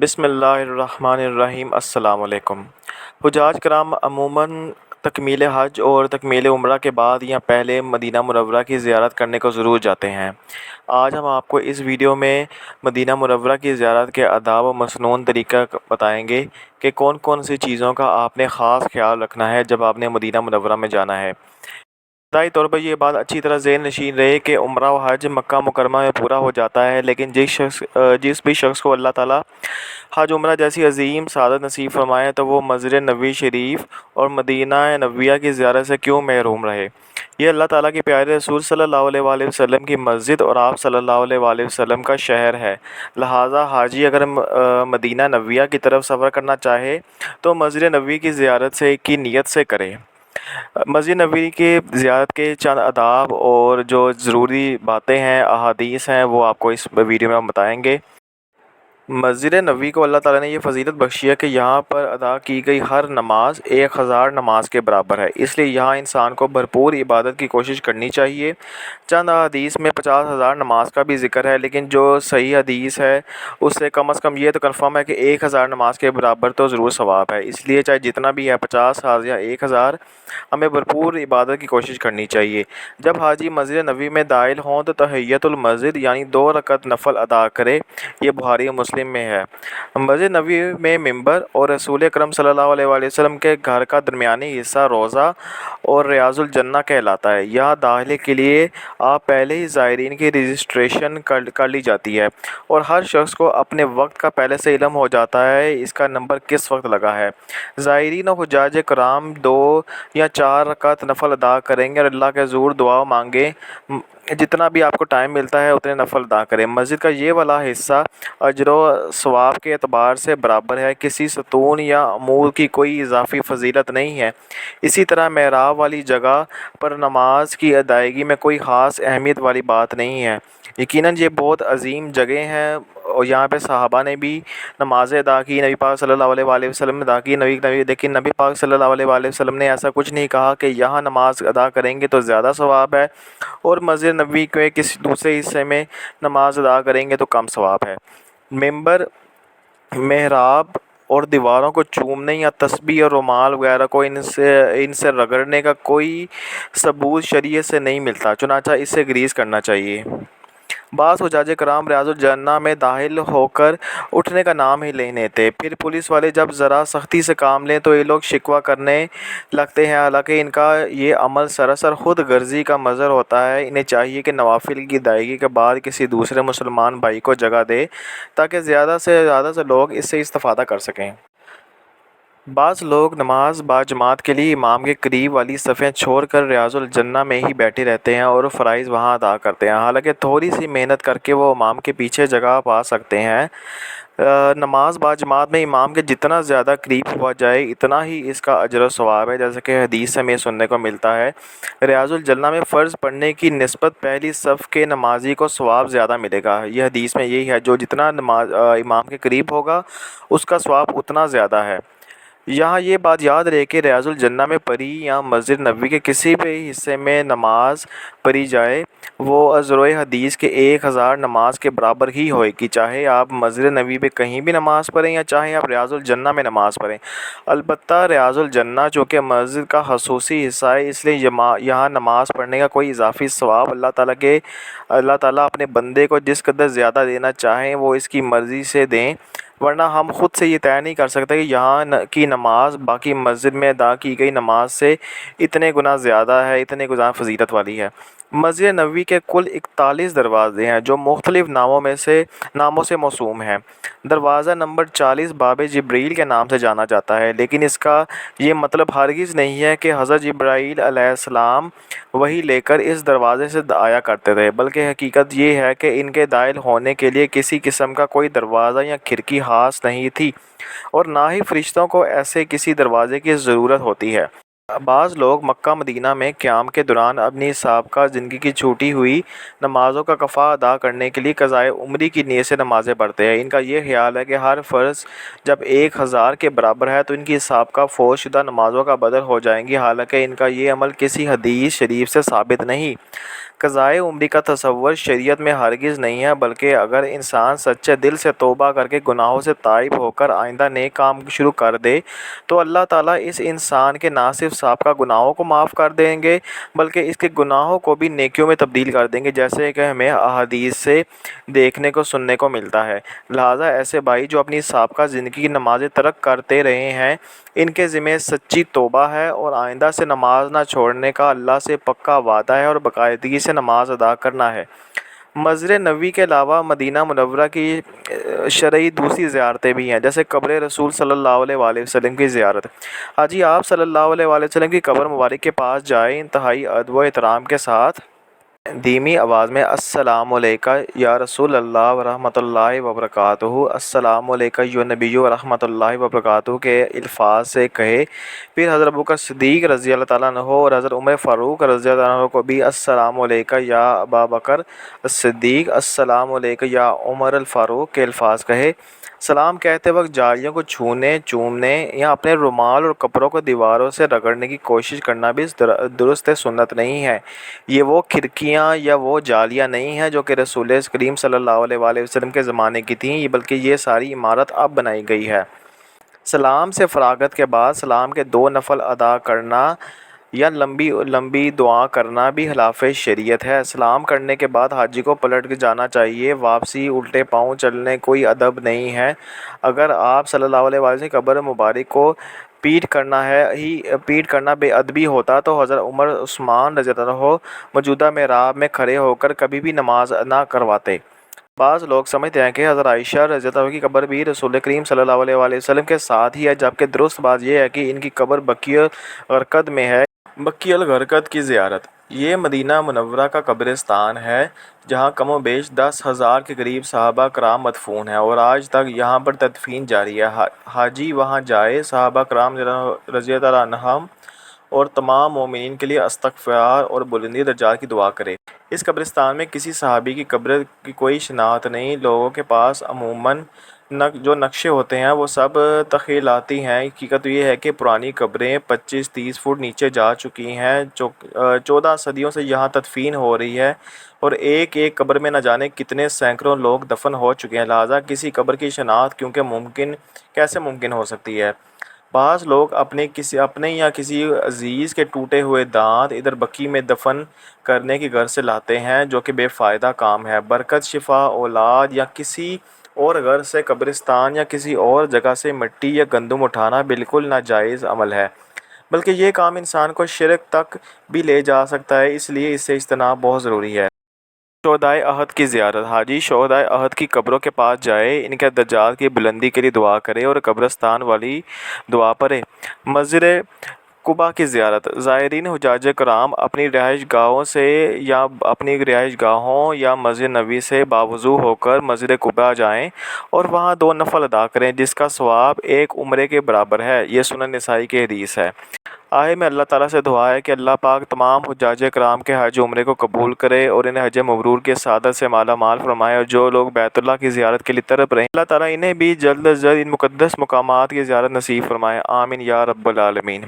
بسم اللہ الرحمن الرحیم۔ السلام علیکم۔ حجاج کرام عموماً تکمیل حج اور تکمیل عمرہ کے بعد یا پہلے مدینہ منورہ کی زیارت کرنے کو ضرور جاتے ہیں۔ آج ہم آپ کو اس ویڈیو میں مدینہ منورہ کی زیارت کے آداب و مسنون طریقہ بتائیں گے کہ کون کون سی چیزوں کا آپ نے خاص خیال رکھنا ہے جب آپ نے مدینہ منورہ میں جانا ہے۔ ابتدائی طور پر یہ بات اچھی طرح ذہن نشین رہے کہ عمرہ و حج مکہ مکرمہ میں پورا ہو جاتا ہے، لیکن جس بھی شخص کو اللہ تعالیٰ حج عمرہ جیسی عظیم سعادت نصیب فرمائے تو وہ مسجد نبوی شریف اور مدینہ نبویہ کی زیارت سے کیوں محروم رہے۔ یہ اللہ تعالیٰ کے پیارے رسول صلی اللہ علیہ وآلہ وسلم کی مسجد اور آپ صلی اللہ علیہ وآلہ وسلم کا شہر ہے، لہٰذا حاجی اگر مدینہ نبویہ کی طرف سفر کرنا چاہے تو مسجد نبوی کی زیارت کی نیت سے کرے۔ مسجد نبوی کی زیارت کے چند آداب اور جو ضروری باتیں ہیں، احادیث ہیں، وہ آپ کو اس ویڈیو میں ہم بتائیں گے۔ مسجد نبوی کو اللہ تعالیٰ نے یہ فضیلت بخشی ہے کہ یہاں پر ادا کی گئی ہر نماز 1000 نماز کے برابر ہے، اس لیے یہاں انسان کو بھرپور عبادت کی کوشش کرنی چاہیے۔ چند حدیث میں 50,000 نماز کا بھی ذکر ہے، لیکن جو صحیح حدیث ہے اس سے کم از کم یہ تو کنفرم ہے کہ 1000 نماز کے برابر تو ضرور ثواب ہے، اس لیے چاہے جتنا بھی ہے 50,000 یا 1000، ہمیں بھرپور عبادت کی کوشش کرنی چاہیے۔ جب حاجی مسجد نبوی میں داخل ہوں تو تحیۃ المسجد یعنی 2 رکعت نفل ادا کرے، یہ بخاری و مسلم میں ہے۔ مسجد نبوی میں منبر اور رسول اکرم صلی اللہ علیہ وآلہ وسلم کے گھر کا درمیانی حصہ روضہ اور ریاض الجنہ کہلاتا ہے۔ یہاں داخلے کے لیے آپ پہلے ہی زائرین کی رجسٹریشن کر لی جاتی ہے اور ہر شخص کو اپنے وقت کا پہلے سے علم ہو جاتا ہے اس کا نمبر کس وقت لگا ہے۔ زائرین و حجاج کرام 2 یا 4 رکعت نفل ادا کریں گے اور اللہ کے حضور دعا مانگیں، جتنا بھی آپ کو ٹائم ملتا ہے اتنے نفل ادا کریں۔ مسجد کا یہ والا حصہ اجر و ثواب کے اعتبار سے برابر ہے، کسی ستون یا عمود کی کوئی اضافی فضیلت نہیں ہے۔ اسی طرح محراب والی جگہ پر نماز کی ادائیگی میں کوئی خاص اہمیت والی بات نہیں ہے، یقیناً یہ بہت عظیم جگہ ہیں اور یہاں پہ صحابہ نے بھی نمازیں ادا کی، نبی پاک صلی اللہ علیہ وآلہ وسلم نے ادا کی، لیکن نبی پاک صلی اللہ علیہ وآلہ وسلم نے ایسا کچھ نہیں کہا کہ یہاں نماز ادا کریں گے تو زیادہ ثواب ہے اور مسجد نبوی کے کسی دوسرے حصے میں نماز ادا کریں گے تو کم ثواب ہے۔ منبر، محراب اور دیواروں کو چومنے یا تسبیح اور رومال وغیرہ کو ان سے رگڑنے کا کوئی ثبوت شریعت سے نہیں ملتا، چنانچہ اس سے گریز کرنا چاہیے۔ بعض حجاج کرام ریاض الجنہ میں داخل ہو کر اٹھنے کا نام ہی نہیں لیتے، پھر پولیس والے جب ذرا سختی سے کام لیں تو یہ لوگ شکوہ کرنے لگتے ہیں، حالانکہ ان کا یہ عمل سراسر خود غرضی کا مظہر ہوتا ہے۔ انہیں چاہیے کہ نوافل کی ادائیگی کے بعد کسی دوسرے مسلمان بھائی کو جگہ دے تاکہ زیادہ سے لوگ اس سے استفادہ کر سکیں۔ بعض لوگ نماز باجماعت کے لیے امام کے قریب والی صفیں چھوڑ کر ریاض الجنہ میں ہی بیٹھے رہتے ہیں اور فرائض وہاں ادا کرتے ہیں، حالانکہ تھوڑی سی محنت کر کے وہ امام کے پیچھے جگہ پا سکتے ہیں۔ نماز باجماعت میں امام کے جتنا زیادہ قریب ہوا جائے اتنا ہی اس کا اجر و ثواب ہے، جیسا کہ حدیث سے ہمیں سننے کو ملتا ہے۔ ریاض الجنہ میں فرض پڑھنے کی نسبت پہلی صف کے نمازی کو ثواب زیادہ ملے گا، یہ حدیث میں یہی ہے، جو جتنا امام کے قریب ہوگا اس کا ثواب اتنا زیادہ ہے۔ یہاں یہ بات یاد رہے کہ ریاض الجنہ میں پڑھی یا مسجد نبوی کے کسی بھی حصے میں نماز پڑھی جائے وہ ازروئے حدیث کے 1000 نماز کے برابر ہی ہوئے گی، چاہے آپ مسجد نبوی میں کہیں بھی نماز پڑھیں یا چاہے آپ ریاض الجنہ میں نماز پڑھیں۔ البتہ ریاض الجنہ چونکہ مسجد کا خصوصی حصہ ہے، اس لیے یہاں نماز پڑھنے کا کوئی اضافی ثواب اللہ تعالیٰ اپنے بندے کو جس قدر زیادہ دینا چاہیں وہ اس کی مرضی سے دیں، ورنہ ہم خود سے یہ طے نہیں کر سکتے کہ یہاں کی نماز باقی مسجد میں ادا کی گئی نماز سے اتنے گنا زیادہ ہے، اتنے گنا فضیلت والی ہے۔ مسجد نبوی کے کل 41 دروازے ہیں جو مختلف ناموں سے موسوم ہیں۔ دروازہ نمبر 40 باب جبریل کے نام سے جانا جاتا ہے، لیکن اس کا یہ مطلب ہرگز نہیں ہے کہ حضرت جبرائیل علیہ السلام وحی لے کر اس دروازے سے آیا کرتے تھے، بلکہ حقیقت یہ ہے کہ ان کے داخل ہونے کے لیے کسی قسم کا کوئی دروازہ یا کھڑکی خاص نہیں تھی اور نہ ہی فرشتوں کو ایسے کسی دروازے کی ضرورت ہوتی ہے۔ بعض لوگ مکہ مدینہ میں قیام کے دوران اپنی سابقہ زندگی کی چھوٹی ہوئی نمازوں کا قفا ادا کرنے کے لیے قضائے عمری کی نیت سے نمازیں پڑھتے ہیں۔ ان کا یہ خیال ہے کہ ہر فرض جب 1000 کے برابر ہے تو ان کی سابقہ فوت شدہ نمازوں کا بدل ہو جائیں گی، حالانکہ ان کا یہ عمل کسی حدیث شریف سے ثابت نہیں۔ قضائے عمری کا تصور شریعت میں ہرگز نہیں ہے، بلکہ اگر انسان سچے دل سے توبہ کر کے گناہوں سے تائب ہو کر آئندہ نیک کام شروع کر دے تو اللہ تعالیٰ اس انسان کے نہ صرف سابقہ گناہوں کو معاف کر دیں گے بلکہ اس کے گناہوں کو بھی نیکیوں میں تبدیل کر دیں گے، جیسے کہ ہمیں احادیث سے دیکھنے کو سننے کو ملتا ہے۔ لہٰذا ایسے بھائی جو اپنی سابقہ زندگی کی نمازیں ترک کرتے رہے ہیں، ان کے ذمہ سچی توبہ ہے اور آئندہ سے نماز نہ چھوڑنے کا اللہ سے پکا وعدہ ہے اور باقاعدگی سے نماز ادا کرنا ہے۔ مسجد نبوی کے علاوہ مدینہ منورہ کی شرعی دوسری زیارتیں بھی ہیں، جیسے قبر رسول صلی اللہ علیہ وآلہ وسلم کی زیارت۔ حاجی آپ صلی اللہ علیہ وآلہ وسلم کی قبر مبارک کے پاس جائیں، انتہائی ادب و احترام کے ساتھ دھیمی آواز میں السلام علیکہ یا رسول اللہ ورحمۃ اللہ وبرکاتہ، السلام علیکہ یا نبی ورحمۃ اللہ وبرکاتہ کے الفاظ سے کہے۔ پھر حضرت ابوبکر صدیق رضی اللہ تعالیٰ عنہ اور حضرت عمر فاروق رضی اللہ عنہ کو بھی السلام علیکہ یا ابا بکر الصدیق، السلام علیکہ یا عمر الفاروق کے الفاظ کہے۔ سلام کہتے وقت جالیوں کو چھونے، چومنے یا اپنے رومال اور کپڑوں کو دیواروں سے رگڑنے کی کوشش کرنا بھی درست سنت نہیں ہے۔ یہ وہ کھڑکیاں یا وہ جالیاں نہیں ہیں جو کہ رسول کریم صلی اللہ علیہ وآلہ وسلم کے زمانے کی تھیں، بلکہ یہ ساری عمارت اب بنائی گئی ہے۔ سلام سے فراغت کے بعد سلام کے 2 نفل ادا کرنا یا لمبی دعا کرنا بھی خلاف شریعت ہے۔ سلام کرنے کے بعد حاجی کو پلٹ کے جانا چاہیے، واپسی الٹے پاؤں چلنے کوئی ادب نہیں ہے۔ اگر آپ صلی اللہ علیہ وسلم کی قبر مبارک کو پیٹ کرنا بے ادبی ہوتا تو حضرت عمر عثمان رضی اللہ عنہ موجودہ محراب میں کھڑے ہو کر کبھی بھی نماز نہ کرواتے۔ بعض لوگ سمجھتے ہیں کہ حضرت عائشہ رضی اللہ عنہ کی قبر بھی رسول کریم صلی اللہ علیہ وآلہ وسلم کے ساتھ ہی ہے، جبکہ درست بات یہ ہے کہ ان کی قبر بقیع الغرقد میں ہے۔ بقیع الغرقد کی زیارت یہ مدینہ منورہ کا قبرستان ہے جہاں کم و بیش 10,000 کے قریب صحابہ کرام مدفون ہیں اور آج تک یہاں پر تدفین جاری ہے۔ حاجی وہاں جائے، صحابہ کرام رضی اللہ عنہم اور تمام مومنین کے لیے استغفار اور بلندی درجات کی دعا کرے۔ اس قبرستان میں کسی صحابی کی قبر کی کوئی شناخت نہیں۔ لوگوں کے پاس عموماً جو نقشے ہوتے ہیں وہ سب تخیلاتی ہیں۔ حقیقت یہ ہے کہ پرانی قبریں 25-30 فٹ نیچے جا چکی ہیں، 14 صدیوں سے یہاں تدفین ہو رہی ہے اور ایک ایک قبر میں نہ جانے کتنے سینکڑوں لوگ دفن ہو چکے ہیں، لہٰذا کسی قبر کی شناخت کیسے ممکن ہو سکتی ہے؟ بعض لوگ اپنے یا کسی عزیز کے ٹوٹے ہوئے دانت ادھر بقیع میں دفن کرنے کی غرض سے لاتے ہیں، جو کہ بے فائدہ کام ہے۔ برکت، شفا، اولاد یا کسی اور غرض سے قبرستان یا کسی اور جگہ سے مٹی یا گندم اٹھانا بالکل ناجائز عمل ہے، بلکہ یہ کام انسان کو شرک تک بھی لے جا سکتا ہے، اس لیے اس سے اجتناب بہت ضروری ہے۔ شہدائے احد کی زیارت حاجی شہدائے احد کی قبروں کے پاس جائے، ان کے درجات کی بلندی کے لیے دعا کرے اور قبرستان والی دعا پڑھے۔ مسجد قباء کی زیارت زائرین حجاج کرام اپنی رہائش گاہوں یا مسجد نبوی سے باوضو ہو کر مسجد قباء جائیں اور وہاں 2 نفل ادا کریں، جس کا ثواب 1 عمرے کے برابر ہے۔ یہ سنن نسائی کی حدیث ہے۔ آخر میں اللہ تعالیٰ سے دعا ہے کہ اللہ پاک تمام حجاج کرام کے حج عمرے کو قبول کرے اور انہیں حج مبرور کے سعادت سے مالا مال فرمائے، اور جو لوگ بیت اللہ کی زیارت کے لیے تڑپ رہے ہیں اللہ تعالیٰ انہیں بھی جلد از جلد ان مقدس مقامات کی زیارت نصیب فرمائے، آمین یا رب العالمین۔